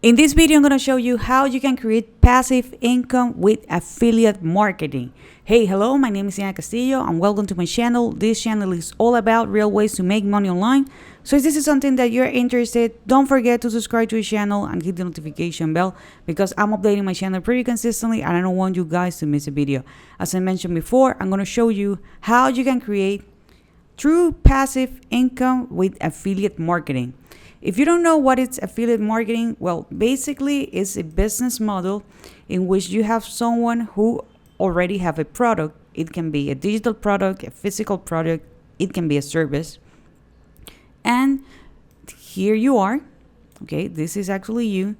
In this video, I'm going to show you how you can create passive income with affiliate marketing. Hey, hello, my name is Diana Castillo and welcome to my channel. This channel is all about real ways to make money online. So if this is something that you're interested, don't forget to subscribe to the channel and hit the notification bell because I'm updating my channel pretty consistently and I don't want you guys to miss a video. As I mentioned before, I'm going to show you how you can create true passive income with affiliate marketing. If you don't know what is affiliate marketing, well, basically it's a business model in which you have someone who already have a product. It can be a digital product, a physical product, it can be a service. And here you are, okay, this is actually you.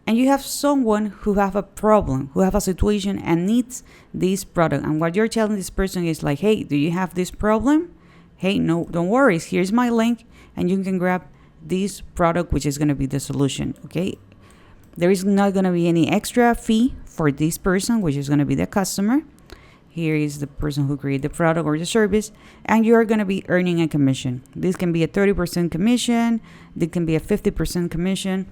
And you have someone who have a problem, who have a situation and needs this product. And what you're telling this person is like, hey, do you have this problem? Hey, no, don't worry, here's my link and you can grab this product, which is going to be the solution. Okay, there is not going to be any extra fee for this person, which is going to be the customer. Here is the person who created the product or the service, and you're going to be earning a commission. This can be a 30% commission, this can be a 50% commission.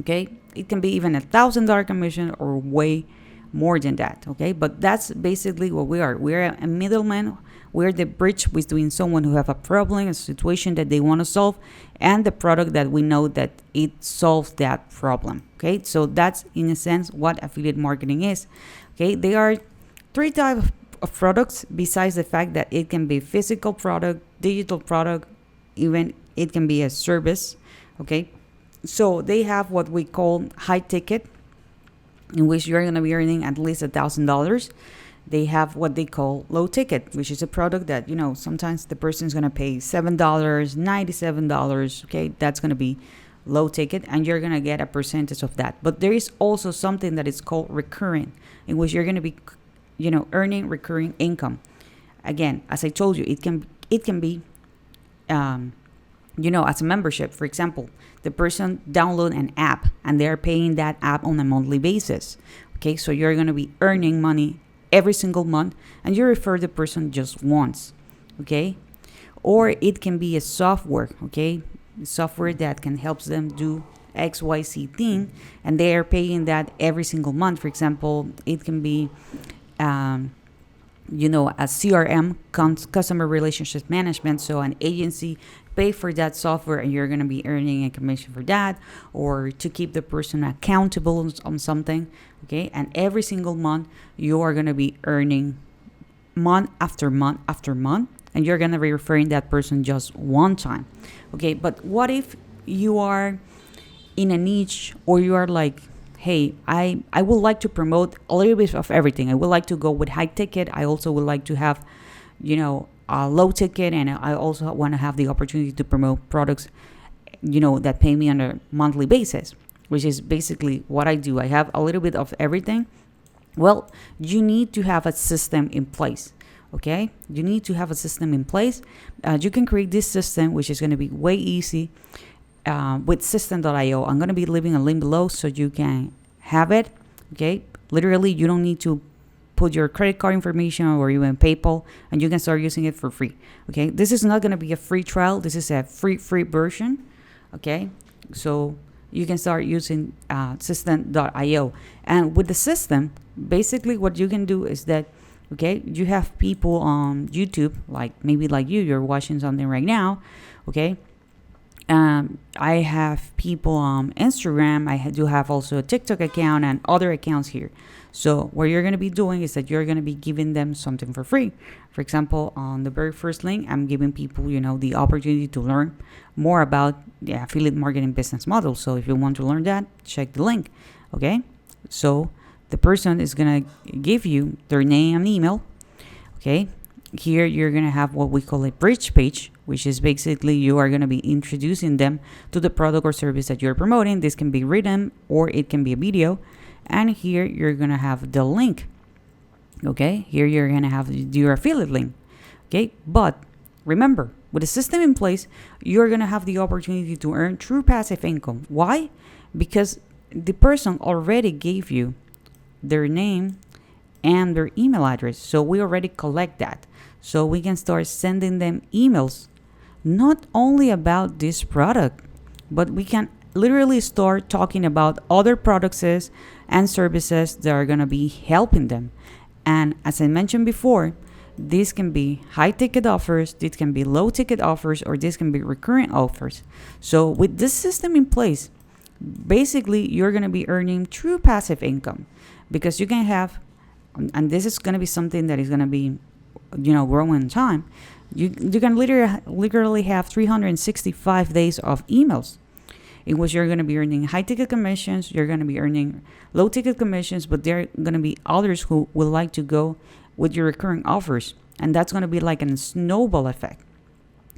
Okay, it can be even $1,000 commission or way more than that. Okay, but that's basically what we are. We're a middleman. We're the bridge between someone who have a problem, a situation that they want to solve, and the product that we know that it solves that problem. Okay, so that's in a sense what affiliate marketing is. Okay, there are three types of products besides the fact that it can be physical product, digital product, even it can be a service. Okay, so they have what we call high ticket, in which you're going to be earning at least $1,000. They have what they call low ticket, which is a product that, you know, sometimes the person is going to pay $7, $97. Okay, that's going to be low ticket and you're going to get a percentage of that. But there is also something that is called recurring, in which you're going to be, you know, earning recurring income. Again, as I told you, it can be, you know, as a membership. For example, the person download an app and they're paying that app on a monthly basis. Okay, so you're going to be earning money every single month and you refer the person just once. Okay, or it can be a software. Okay, software that can help them do XYZ thing and they are paying that every single month. For example, it can be you know, a CRM, customer relationship management. So an agency pay for that software and you're going to be earning a commission for that, or to keep the person accountable on something. Okay, and every single month you are going to be earning month after month after month, and you're going to be referring that person just one time. Okay, but what if you are in a niche, or you are like, hey, I would like to promote a little bit of everything. I would like to go with high ticket. I also would like to have, you know, a low ticket, and I also want to have the opportunity to promote products, you know, that pay me on a monthly basis, which is basically what I do. I have a little bit of everything. Well, you need to have a system in place. Okay, you need to have a system in place. You can create this system, which is going to be way easy. With system.io. I'm going to be leaving a link below so you can have it. Okay, literally you don't need to put your credit card information or even PayPal, and you can start using it for free. Okay, this is not going to be a free trial. This is a free version. Okay, so you can start using system.io, and with the system, basically what you can do is that, okay, you have people on YouTube, like maybe like you're watching something right now. Okay, I have people on Instagram. I do have also a TikTok account and other accounts here. So what you're going to be doing is that you're going to be giving them something for free. For example, on the very first link, I'm giving people, you know, the opportunity to learn more about the affiliate marketing business model. So if you want to learn that, check the link. Okay, so the person is going to give you their name and email. Okay, here you're going to have what we call a bridge page, which is basically you are going to be introducing them to the product or service that you're promoting. This can be written or it can be a video. And here you're going to have the link. Okay, here you're going to have your affiliate link. Okay, but remember, with the system in place, you're going to have the opportunity to earn true passive income. Why? Because the person already gave you their name and their email address. So we already collect that. So we can start sending them emails, not only about this product, but we can literally start talking about other products and services that are going to be helping them. And as I mentioned before, these can be high ticket offers, these can be low ticket offers, or these can be recurring offers. So with this system in place, basically you're going to be earning true passive income, because you can have, and this is going to be something that is going to be, growing in time. You can literally have 365 days of emails in which you're going to be earning high ticket commissions, you're going to be earning low ticket commissions, but there are going to be others who would like to go with your recurring offers. And that's going to be like a snowball effect.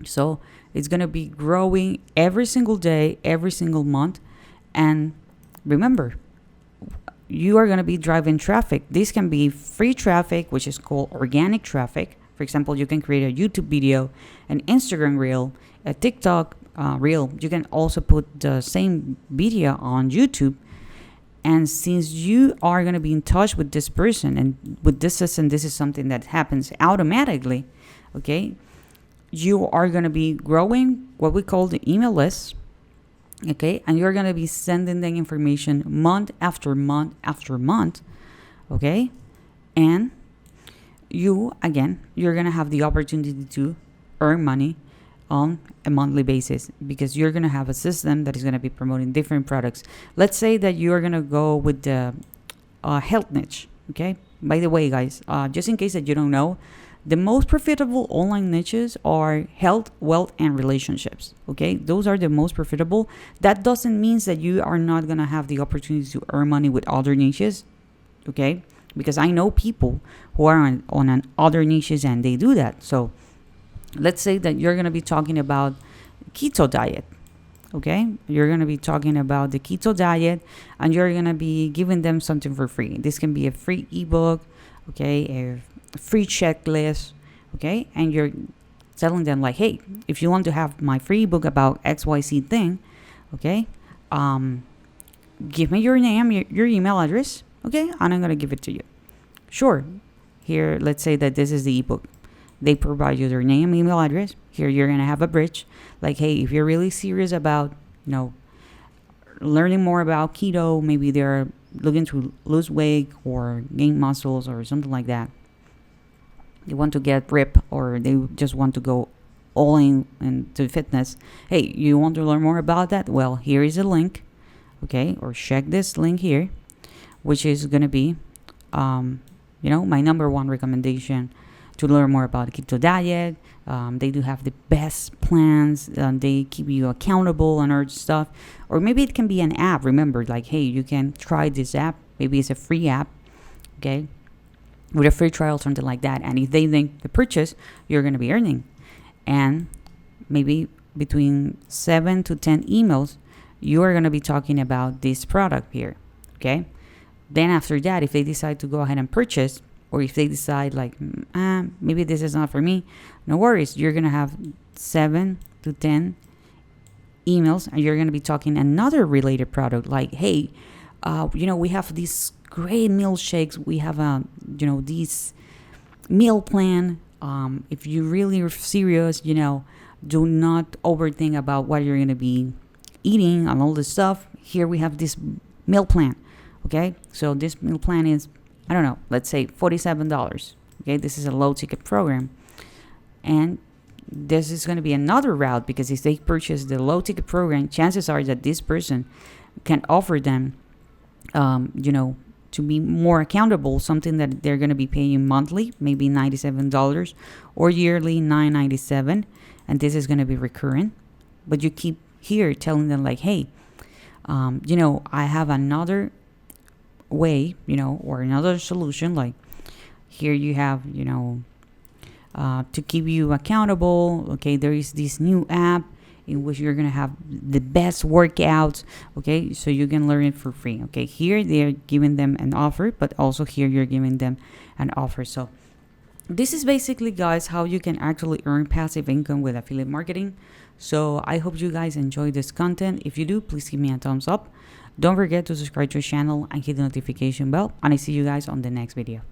So it's going to be growing every single day, every single month. And remember, you are going to be driving traffic. This can be free traffic, which is called organic traffic. For example, you can create a YouTube video, an Instagram reel, a TikTok reel. You can also put the same video on YouTube. And since you are going to be in touch with this person and with this system, this is something that happens automatically, okay? You are going to be growing what we call the email list, okay? And you're going to be sending them information month after month after month, okay? And you're going to have the opportunity to earn money on a monthly basis, because you're going to have a system that is going to be promoting different products. Let's say that you're going to go with the health niche, okay? By the way, guys, just in case that you don't know, the most profitable online niches are health, wealth, and relationships, okay? Those are the most profitable. That doesn't mean that you are not going to have the opportunity to earn money with other niches, okay? Because I know people who are on other niches and they do that. So let's say that you're going to be talking about keto diet, okay? You're going to be talking about the keto diet, and you're going to be giving them something for free. This can be a free ebook, okay? A free checklist, okay? And you're telling them like, hey, if you want to have my free ebook about XYZ thing, okay? Give me your name, your email address, okay? And I'm going to give it to you. Sure. Here, let's say that this is the ebook. They provide you their name, email address. Here you're going to have a bridge. Like, hey, if you're really serious about, learning more about keto, maybe they're looking to lose weight or gain muscles or something like that. They want to get ripped, or they just want to go all in into fitness. Hey, you want to learn more about that? Well, here is a link, okay? Or check this link here, which is going to be, my number one recommendation to learn more about the keto diet. They do have the best plans. They keep you accountable and other stuff. Or maybe it can be an app. Remember, like, hey, you can try this app. Maybe it's a free app, okay, with a free trial, something like that. And if they think the purchase, you're going to be earning. And maybe between 7 to 10 emails, you are going to be talking about this product here, okay? Then after that, if they decide to go ahead and purchase, or if they decide like, maybe this is not for me, no worries. You're going to have 7 to 10 emails, and you're going to be talking another related product. Like, hey, we have these great milkshakes. We have, this meal plan. If you really are serious, do not overthink about what you're going to be eating and all this stuff. Here we have this meal plan. Okay. So this meal plan is, I don't know, let's say $47. Okay, this is a low ticket program. And this is going to be another route, because if they purchase the low ticket program, chances are that this person can offer them, to be more accountable, something that they're going to be paying monthly, maybe $97, or yearly $9.97. And this is going to be recurring. But you keep here telling them like, hey, I have another way, or another solution. Like, here you have, to keep you accountable. Okay, there is this new app in which you're gonna have the best workouts. Okay, so you can learn it for free. Okay, here they're giving them an offer, but also here you're giving them an offer. So this is basically, guys, how you can actually earn passive income with affiliate marketing. So I hope you guys enjoy this content. If you do, please give me a thumbs up. Don't forget to subscribe to the channel and hit the notification bell. And I see you guys on the next video.